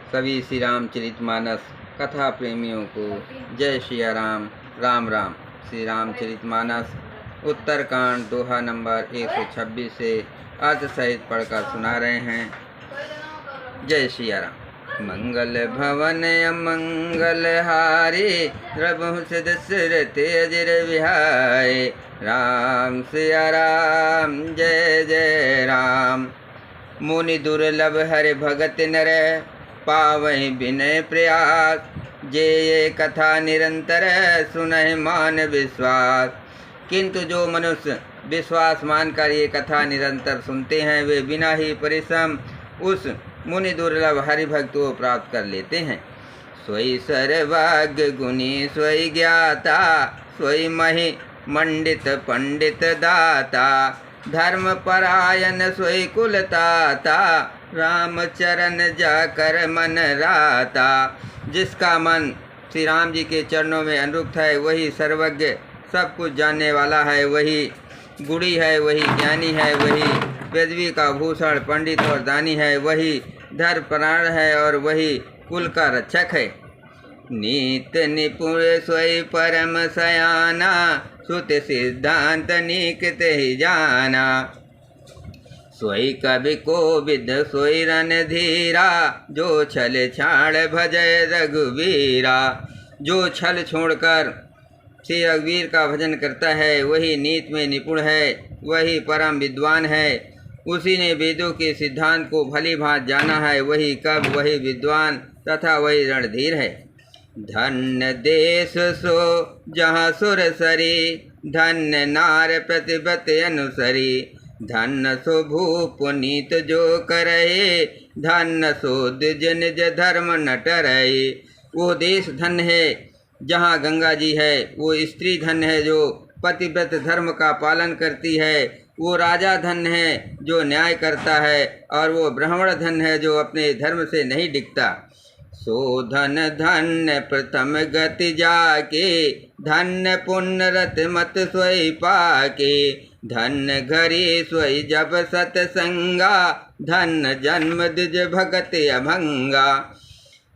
सभी श्री रामचरितमानस कथा प्रेमियों को जय सिया राम। राम राम। श्री रामचरितमानस उत्तरकांड दोहा नंबर 126 से अर्थ सहित पढ़कर सुना रहे हैं। जय सिया राम। मंगल भवन अमंगल हारे, प्रभु दशरथ अजर विहारे। राम सिया राम जय जय राम। मुनि दुर्लभ हरि भगत नर, पावहि विनय प्रयास। जे ये कथा निरंतर, सुनहि मान विश्वास। किंतु जो मनुष्य विश्वास मानकर ये कथा निरंतर सुनते हैं, वे बिना ही परिश्रम उस मुनि दुर्लभ हरिभक्त को प्राप्त कर लेते हैं। सोई सर्वज्ञ गुणी सोई ज्ञाता, सोई महि मंडित पंडित दाता। धर्म परायण सोई कुलताता, राम चरण जाकर मन राता। जिसका मन श्री राम जी के चरणों में अनुरक्त है, वही सर्वज्ञ सब कुछ जानने वाला है, वही गुणी है, वही ज्ञानी है, वही पृथ्वी का भूषण पंडित और दानी है, वही धर्मपरायण है और वही कुल का रक्षक है। नीत निपुण सोई परम सयाना, सुत सिद्धांत निकट ही जाना। सोई कवि कोविद सोई रणधीरा, जो छल छाड़ भजय रघुवीरा। जो छल छोड़कर श्री रघुवीर का भजन करता है, वही नीत में निपुण है, वही परम विद्वान है। उसी ने वेदों के सिद्धांत को भली भांति जाना है, वही कवि, वही विद्वान तथा वही रणधीर है। धन्य देश सो जहाँ सुर सरी, धन्य नार प्रतिपति अनुसरी। धन्य सो भूप नीत जो करहे, धन्य सो द्विज निज धर्म न टरहे। वो देश धन्य है जहाँ गंगा जी है, वो स्त्री धन्य है जो पतिव्रत धर्म का पालन करती है। वो राजा धन्य है जो न्याय करता है, और वो ब्राह्मण धन्य है जो अपने धर्म से नहीं डिगता। सो धन धन्य प्रथम गति जाके, धन्य पुण्य रत मत सोई पाके। धन्य घरी सोई जब सतसंगा, धन्य जन्म द्विज भगत अभंगा।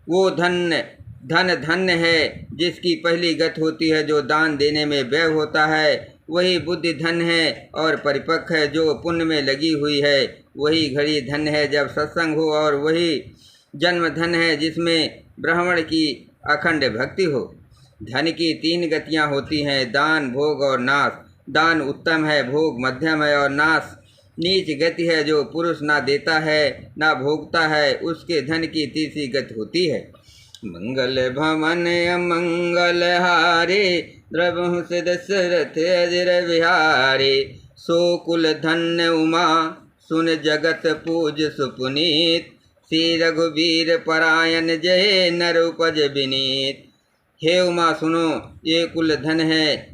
वो धन्य है जिसकी पहली गत होती है, जो दान देने में व्यय होता है। वही बुद्धि धन्य है और परिपक्व है, जो पुण्य में लगी हुई है। वही घड़ी धन्य है जब सत्संग हो, और वही जन्म धन्य है जिसमें ब्राह्मण की अखंड भक्ति हो। धन की 3 गतियाँ होती हैं, दान, भोग और नाश। दान उत्तम है, भोग मध्यम है और नाश नीच गति है। जो पुरुष ना देता है ना भोगता है, उसके धन की तीसरी गति होती है। मंगल भवन अमंगल हारे, द्रवहु दशरथ अजर विहारे। सो कुल धन्य उमा, सुन जगत पूज सुपुनीत। श्री रघुवीर परायण जय नर उपज विनीत। हे उमा सुनो, ये कुल धन है,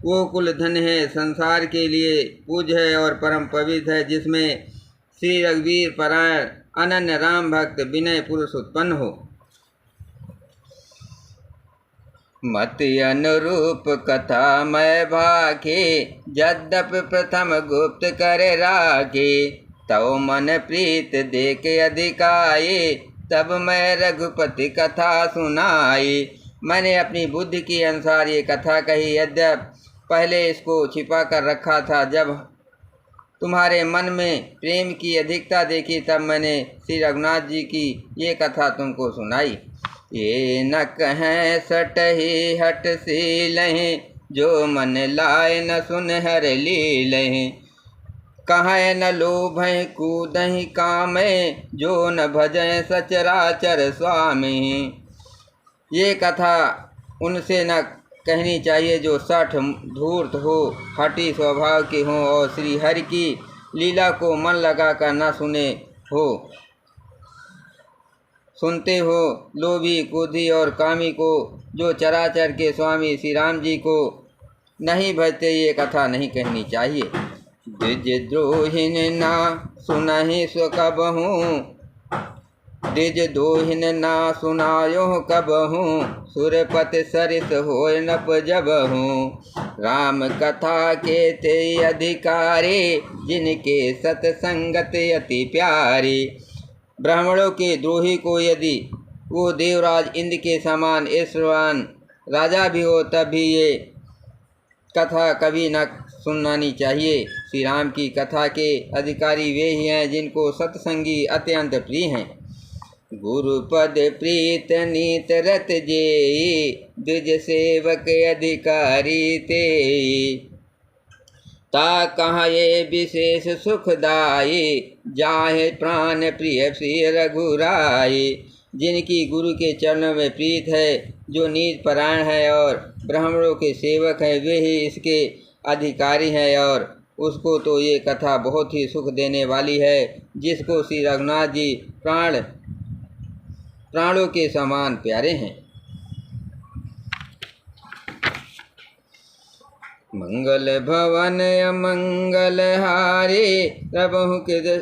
वो कुल धन है संसार के लिए पूज्य है और परम पवित्र है, जिसमें श्री रघुवीर परायण अनन्य राम भक्त विनय पुरुष उत्पन्न हो। मति अनुरूप कथा मैं भाखे, यद्यपि प्रथम गुप्त करे राखे। तव मन प्रीत देके अधिकाये, तब मैं रघुपति कथा सुनाई। मैंने अपनी बुद्धि के अनुसार ये कथा कही, यद्यपि पहले इसको छिपा कर रखा था। जब तुम्हारे मन में प्रेम की अधिकता देखी, तब मैंने श्री रघुनाथ जी की ये कथा तुमको सुनाई। ये न कहें सटही हट सीलहि, जो मन लाए न सुन हर लीलहि। कहें न लोभहि कूदहि कामे, जो न भजय सचराचर स्वामी। ये कथा उनसे न कहनी चाहिए जो सठ धूर्त हो, हठी स्वभाव के हों और श्री हरि की लीला को मन लगाकर न सुनते हो। लोभी, क्रोधी और कामी को, जो चराचर के स्वामी श्री राम जी को नहीं भजते, ये कथा नहीं कहनी चाहिए। द्विज द्रोहिन ना सुनहि सो कबहूँ, द्विज दोहिन ना सुनायो कबहूँ। सुरपति सरिस होय नप जबहूँ, राम कथा के ते अधिकारी। जिनके सत्संगत अति प्यारी। ब्राह्मणों के द्रोही को यदि वो देवराज इंद्र के समान ऐश्वर्यवान राजा भी हो तब भी ये कथा कभी न सुनानी चाहिए। श्री राम की कथा के अधिकारी वे ही हैं जिनको सत्संगी अत्यंत प्रिय हैं। गुरुपद प्रीत नीत रत जे द्विज सेवक अधिकारी ते ता कहाँ ये विशेष सुखदाई जाहे प्राण प्रिय श्री रघुराई। जिनकी गुरु के चरणों में प्रीत है, जो नीत परायण है और ब्राह्मणों के सेवक हैं, वे ही इसके अधिकारी हैं और उसको तो ये कथा बहुत ही सुख देने वाली है, जिसको श्री रघुनाथ जी प्राणों के समान प्यारे हैं। मंगल भवन अमंगल हारे द्रवहु के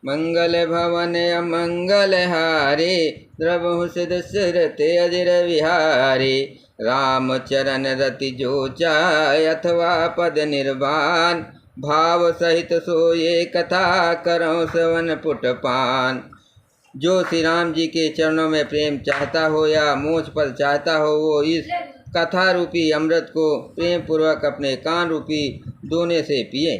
मंगल भवन अमंगल हारे द्रवहु सिदशरथ अजर विहारे। राम चरण रति जो चाय अथवा पद निर्वाण भाव सहित सोये कथा करो सवन पुटपान। जो श्री राम जी के चरणों में प्रेम चाहता हो या मोक्ष पद चाहता हो, वो इस कथा रूपी अमृत को प्रेम पूर्वक अपने कान रूपी दोने से पिए।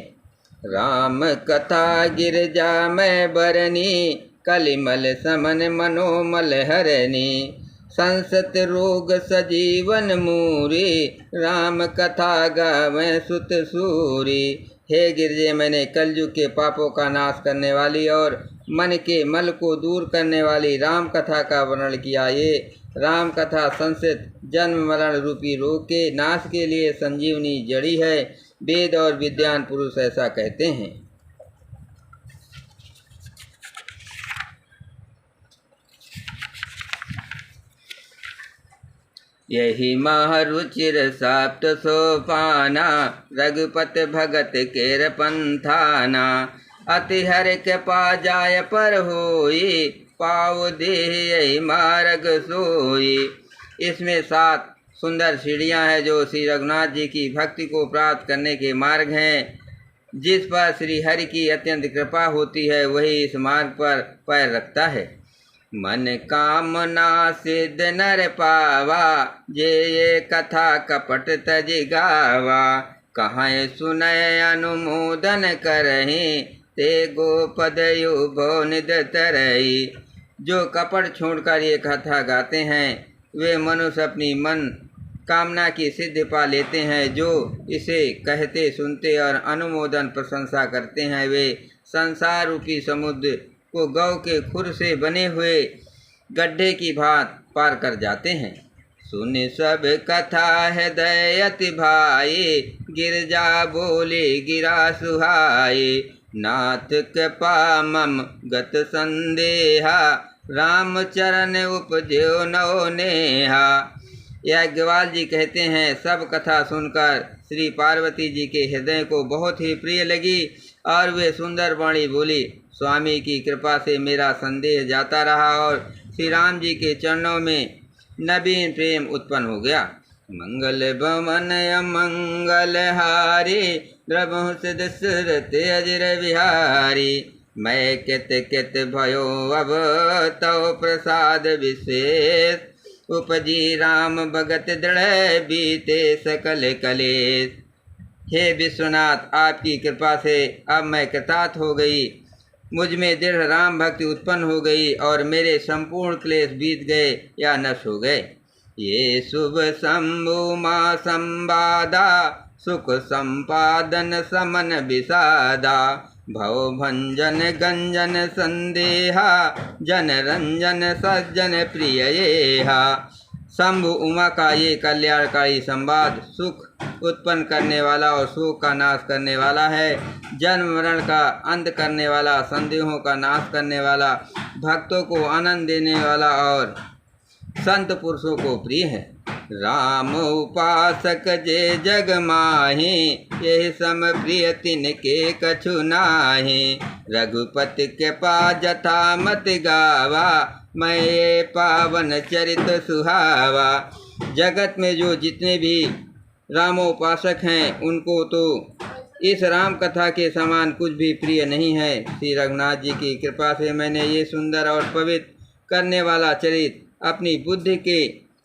राम कथा गिरजा में बरनी कलिमल समन मनोमल हरनी। संसत रोग सजीवन मूरी राम कथा गावें सुत सूरी। हे गिरजे, मैंने कलयुग के पापों का नाश करने वाली और मन के मल को दूर करने वाली राम कथा का वर्णन किया। ये राम कथा संसित जन्म मरण रूपी रोग के नाश के लिए संजीवनी जड़ी है। वेद और विद्वान पुरुष ऐसा कहते हैं। यही महारुचिर साप्त सोपाना रघुपत भगत केर पंथाना। अति हर के पा जाय पर होई पाव दे यही मार्ग सोई। इसमें 7 सुंदर सीढ़ियां हैं जो श्री रघुनाथ जी की भक्ति को प्राप्त करने के मार्ग हैं। जिस पर श्री हरि की अत्यंत कृपा होती है, वही इस मार्ग पर पैर रखता है। मन कामना सिद्ध नर पावा जे ये कथा कपट तज गावा। कहाँ सुनय अनुमोदन करही ते गोपद युभो निद तरही। जो कपट छोड़कर ये कथा गाते हैं, वे मनुष्य अपनी मन कामना की सिद्धि पा लेते हैं। जो इसे कहते सुनते और अनुमोदन प्रशंसा करते हैं, वे संसार रूपी समुद्र को गौ के खुर से बने हुए गड्ढे की भांत पार कर जाते हैं। सुन सब कथा है दयति भाई गिरजा बोले गिरा सुहाई। नाथ कृपा मम गत संदेहा राम चरण उपजो नौ नेहा। याज्ञवल्क्य जी कहते हैं, सब कथा सुनकर श्री पार्वती जी के हृदय को बहुत ही प्रिय लगी और वे सुंदर वाणी बोली। स्वामी की कृपा से मेरा संदेह जाता रहा और श्री राम जी के चरणों में नवीन प्रेम उत्पन्न हो गया। मंगल भवन अमंगल हारी द्रवहु सिदशरथ अजर विहारी। मैं कित कित भयो अब तव प्रसाद विशेष। उपजी राम भगत दृढ़ बीते सकल कलेश। हे विश्वनाथ, आपकी कृपा से अब मैं कृतार्थ हो गई। मुझ में दृढ़ राम भक्ति उत्पन्न हो गई और मेरे संपूर्ण क्लेश बीत गए या नष्ट हो गए। ये शुभ शंभु माँ संवादा सुख संपादन समन विषादा। भव भंजन गंजन संदेहा जन रंजन सज्जन प्रिय येहा। शंभु उमा का ये कल्याणकारी संवाद सुख उत्पन्न करने वाला और शोक का नाश करने वाला है। जन्म मरण का अंत करने वाला, संदेहों का नाश करने वाला, भक्तों को आनंद देने वाला और संत पुरुषों को प्रिय है। राम उपासक जे जग माही यही सम प्रिय तिनके कछु नाहि। रघुपति के पा जथा मत गावा मैं ये पावन चरित सुहावा। जगत में जो जितने भी रामोपासक हैं, उनको तो इस राम कथा के समान कुछ भी प्रिय नहीं है। श्री रघुनाथ जी की कृपा से मैंने ये सुंदर और पवित्र करने वाला चरित अपनी बुद्धि के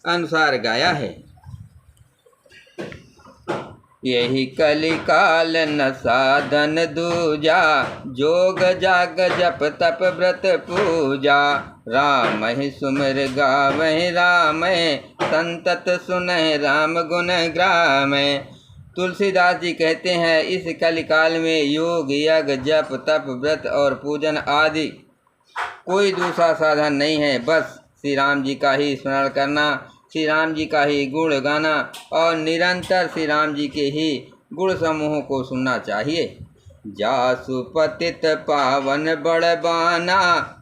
अनुसार गाया है। यही कलिकाल न साधन दूजा, जोग जाग जप तप व्रत पूजा। राम ही सुमिर गावहि राम, संतत सुनहि राम गुण ग्राम। तुलसीदास जी कहते हैं, इस कलिकाल में योग यज्ञ जप तप व्रत और पूजन आदि कोई दूसरा साधन नहीं है। बस श्री राम जी का ही स्मरण करना, श्री राम जी का ही गुण गाना और निरंतर श्री राम जी के ही गुण समूहों को सुनना चाहिए। जासु पतित पावन बड़बाना,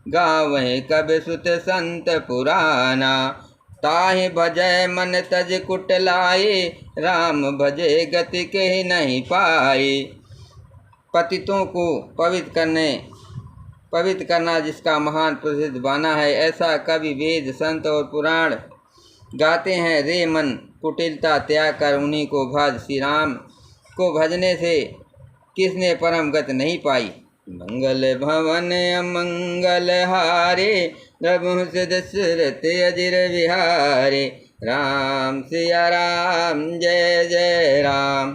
गावहि कबि सुत संत पुराना। ताहि भजय मन तज कुटलाए, राम भजे गति के नहीं पाए। पतितों को पवित्र करना जिसका महान प्रसिद्ध बाना है, ऐसा कवि वेद संत और पुराण गाते हैं। रे मन कुटिलता त्याग कर उन्हीं को भज, श्री राम को भजने से किसने परम गति नहीं पाई। मंगल भवन अमंगल हारे, रघुवंश दशरथ अजिर विहारे। राम सिया राम जय जय राम,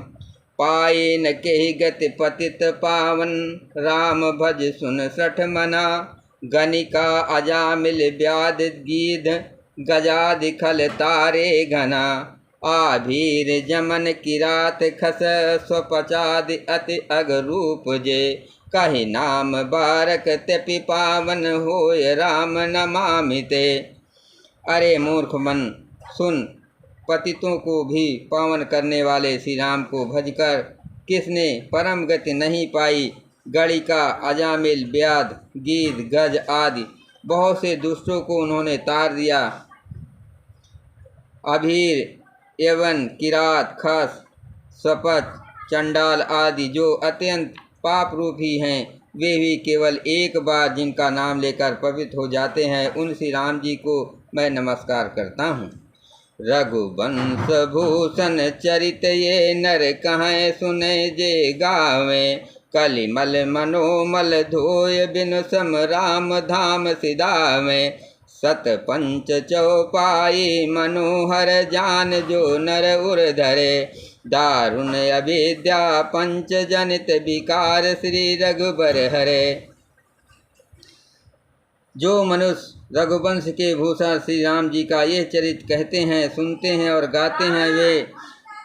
पाए न केहि गति पतित पावन। राम भज सुन सठ मना, गणिका अजामिल व्याध गीध। गजादि खल तारे घना, आभीर जमन किरात खस। स्वपचादि अति अगरूप जे, कहि नाम बारक त्यपि पावन होय राम नमामिते। अरे मूर्ख मन सुन, पतितों को भी पावन करने वाले श्री राम को भजकर किसने परम गति नहीं पाई। गणिका अजामिल व्याध गीध गज आदि बहुत से दुष्टों को उन्होंने तार दिया। अभीर एवं किरात खस स्वपच चंडाल आदि जो अत्यंत पाप रूपी हैं, वे भी केवल एक बार जिनका नाम लेकर पवित्र हो जाते हैं, उन श्री राम जी को मैं नमस्कार करता हूँ। रघुवंश भूषण चरित ये नर कहाँ सुने जे गावे। कलिमल मनोमल धोय बिनु सम राम धाम सिधावे। सत पंच चौपाई मनोहर जान जो नर उर धरे। दारुण अविद्या पंच जनित विकार श्री रघुबर हरे। जो मनुष्य रघुवंश के भूषण श्री राम जी का यह चरित्र कहते हैं, सुनते हैं और गाते हैं, वे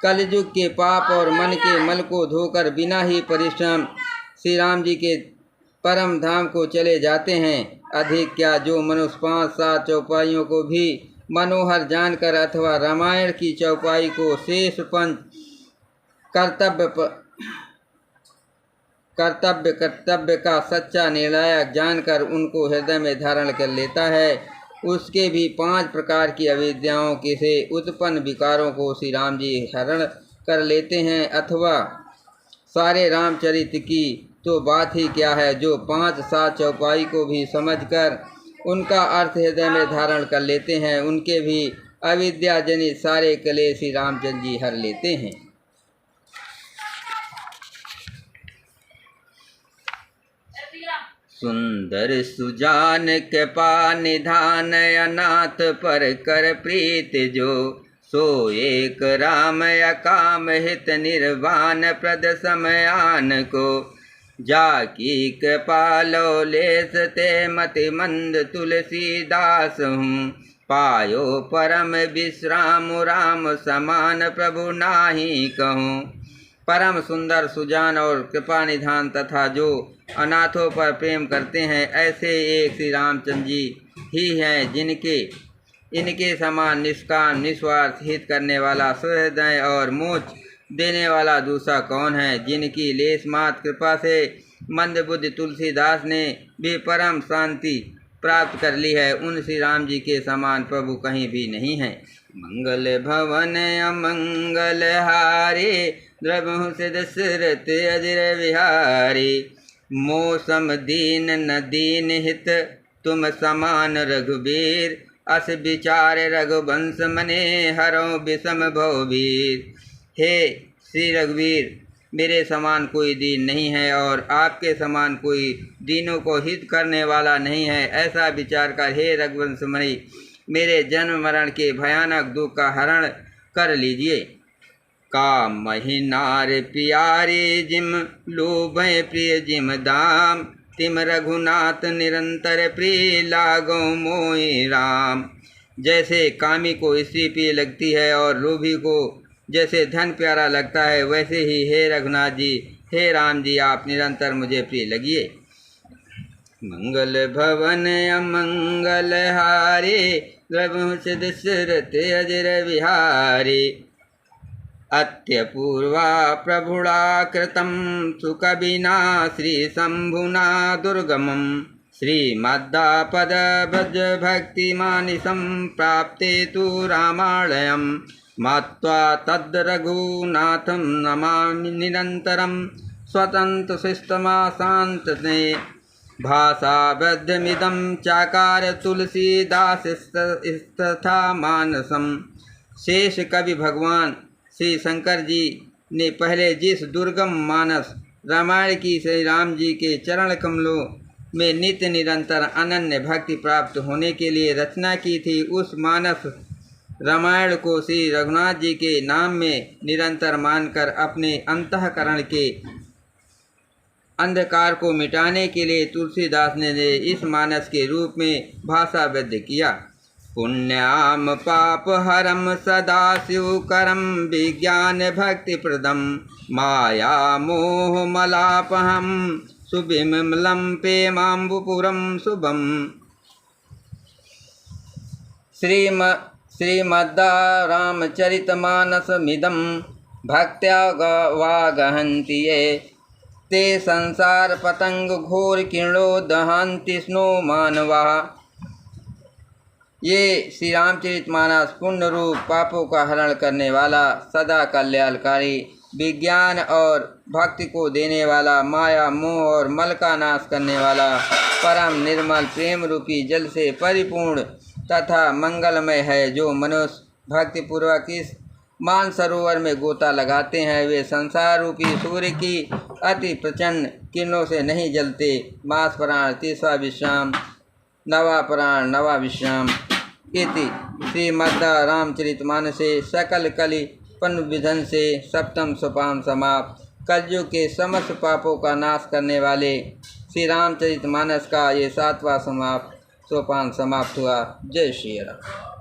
कलयुग के पाप और मन के मल को धोकर बिना ही परिश्रम श्री राम जी के परम धाम को चले जाते हैं। अधिक क्या, जो मनुष्य 5-7 चौपाइयों को भी मनोहर जानकर अथवा रामायण की चौपाई को शेष पंच कर्तव्य का सच्चा निर्णायक जानकर उनको हृदय में धारण कर लेता है, उसके भी 5 प्रकार की अविद्याओं के से उत्पन्न विकारों को श्री राम जी हरण कर लेते हैं। अथवा सारे रामचरित्र की तो बात ही क्या है, जो 5-7 चौपाई को भी समझकर उनका अर्थ हृदय में धारण कर लेते हैं, उनके भी अविद्या जनित सारे कलेश श्री रामचंद्र जी हर लेते हैं। सुंदर सुजान कृपा निधान, अनाथ पर कर प्रीत जो। सो एक राम अकाम हित निर्वाण प्रद समयान को। जाकी कृपा लौलेस ते मति मंद तुलसीदास हूँ। पायो परम विश्राम राम समान प्रभु नाही कहूँ। परम सुंदर सुजान और कृपा निधान तथा जो अनाथों पर प्रेम करते हैं, ऐसे एक श्री रामचंद्र जी ही हैं, इनके समान निष्काम निस्वार्थ हित करने वाला सुहृदय और मोक्ष देने वाला दूसरा कौन है। जिनकी लेस मात्र कृपा से मंद बुद्धि तुलसीदास ने भी परम शांति प्राप्त कर ली है, उन श्री राम जी के समान प्रभु कहीं भी नहीं है। मंगल भवन अमंगल हारे, रघुवंश दशरथ अजिर विहारी। मौसम दीन न दीन हित, तुम समान रघुबीर। अस विचार रघुवंश मने, हरो विषम भवभीर। हे श्री रघुवीर, मेरे समान कोई दीन नहीं है और आपके समान कोई दीनों को हित करने वाला नहीं है। ऐसा विचार कर हे रघुवंश मणि, मेरे जन्म मरण के भयानक दुख का हरण कर लीजिए। का महीनार प्यारे जिम लोभ प्रिय जिम दाम, तिम रघुनाथ निरंतर प्रिय लागो मोहि राम। जैसे कामी को स्त्री प्रिय लगती है और लोभी को जैसे धन प्यारा लगता है, वैसे ही हे रघुनाथ जी, हे राम जी, आप निरंतर मुझे प्रिय लगिए। मंगल भवन अमंगल हारे, रघुवंश दशरथ अजर विहारे। अत्यपूर्वा प्रभुड़ा कृतं सुकविना श्रीशम्भुना दुर्गमं, श्रीमद्दापद ब्रज भक्तिमानिसं प्राप्ते तु रामालयं। मत्वा तद्रघुनाथं नमामि निरन्तरं, स्वतन्त्रशिष्टमाशान्तने भाषाबद्धमिदं चाकार तुलसीदासस्तथा मानसम्। शेष कवि भगवान श्री शंकर जी ने पहले जिस दुर्गम मानस रामायण की श्री राम जी के चरण कमलों में नित्य निरंतर अनन्य भक्ति प्राप्त होने के लिए रचना की थी, उस मानस रामायण को श्री रघुनाथ जी के नाम में निरंतर मानकर अपने अंतःकरण के अंधकार को मिटाने के लिए तुलसीदास ने इस मानस के रूप में भाषाबद्ध किया। पुण्याम पाप हरम सदा शिवकरम, विज्ञान भक्ति प्रदम माया मोह मलापहम, सुविमलम पेमाम्बुपुरम शुभम। श्रीमद् रामचरितमानसमिदं भक्त्या वागहन्ति ये, ते संसार पतंग घोर किरणो दहन्ति स्नो मानवा। ये श्री रामचरितमानस पुण्य रूप पापों का हरण करने वाला, सदा कल्याणकारी, विज्ञान और भक्ति को देने वाला, माया मोह और मल का नाश करने वाला, परम निर्मल प्रेम रूपी जल से परिपूर्ण तथा मंगलमय है। जो मनुष्य भक्तिपूर्वक इस मान सरोवर में गोता लगाते हैं, वे संसार रूपी सूर्य की अति प्रचंड किरणों से नहीं जलते। मास प्राण तीसवा विश्राम, नवा प्राण नवा विश्राम। इति श्रीमद् रामचरितमानसे सकल कलि विधन से सप्तम सोपान समाप्त। कलयुग के समस्त पापों का नाश करने वाले श्री रामचरितमानस का ये 7वां सोपान समाप्त हुआ। जय श्री राम।